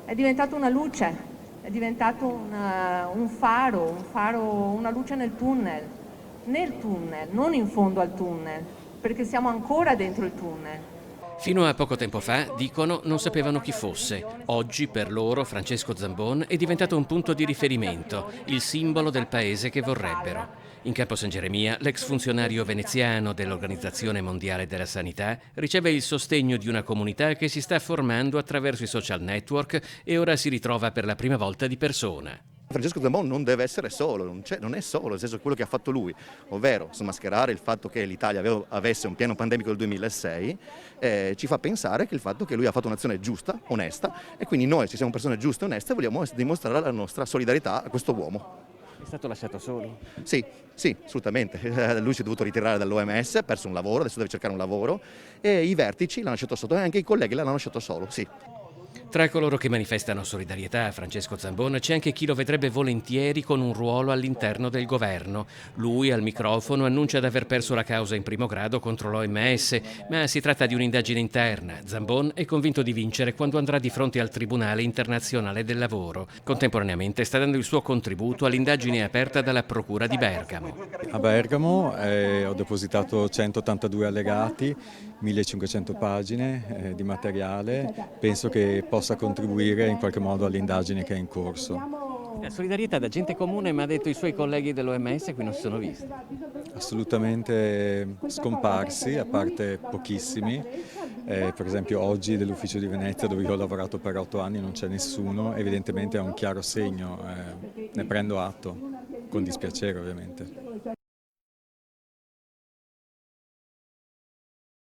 È diventato una luce, è diventato un faro, una luce nel tunnel, non in fondo al tunnel, perché siamo ancora dentro il tunnel. Fino a poco tempo fa, dicono, non sapevano chi fosse. Oggi, per loro, Francesco Zambon è diventato un punto di riferimento, il simbolo del paese che vorrebbero. In Campo San Geremia, l'ex funzionario veneziano dell'Organizzazione Mondiale della Sanità riceve il sostegno di una comunità che si sta formando attraverso i social network e ora si ritrova per la prima volta di persona. Francesco Zambon non deve essere solo, non è solo, nel senso quello che ha fatto lui, ovvero smascherare il fatto che l'Italia avesse un piano pandemico del 2006, ci fa pensare che il fatto che lui ha fatto un'azione giusta, onesta, e quindi noi, se siamo persone giuste e oneste, vogliamo dimostrare la nostra solidarietà a questo uomo. È stato lasciato solo? Sì, sì, assolutamente. Lui si è dovuto ritirare dall'OMS, ha perso un lavoro, adesso deve cercare un lavoro e i vertici l'hanno lasciato sotto e anche i colleghi l'hanno lasciato solo, sì. Tra coloro che manifestano solidarietà a Francesco Zambon c'è anche chi lo vedrebbe volentieri con un ruolo all'interno del governo. Lui al microfono annuncia di aver perso la causa in primo grado contro l'OMS, ma si tratta di un'indagine interna. Zambon è convinto di vincere quando andrà di fronte al Tribunale internazionale del lavoro. Contemporaneamente sta dando il suo contributo all'indagine aperta dalla Procura di Bergamo. A Bergamo ho depositato 182 allegati, 1500 pagine di materiale, penso che possa contribuire in qualche modo all'indagine che è in corso. Solidarietà da gente comune, ma ha detto i suoi colleghi dell'OMS qui non si sono visti. Assolutamente scomparsi, a parte pochissimi. Per esempio oggi dell'Ufficio di Venezia, dove io ho lavorato per 8 anni, non c'è nessuno, evidentemente è un chiaro segno, ne prendo atto, con dispiacere ovviamente.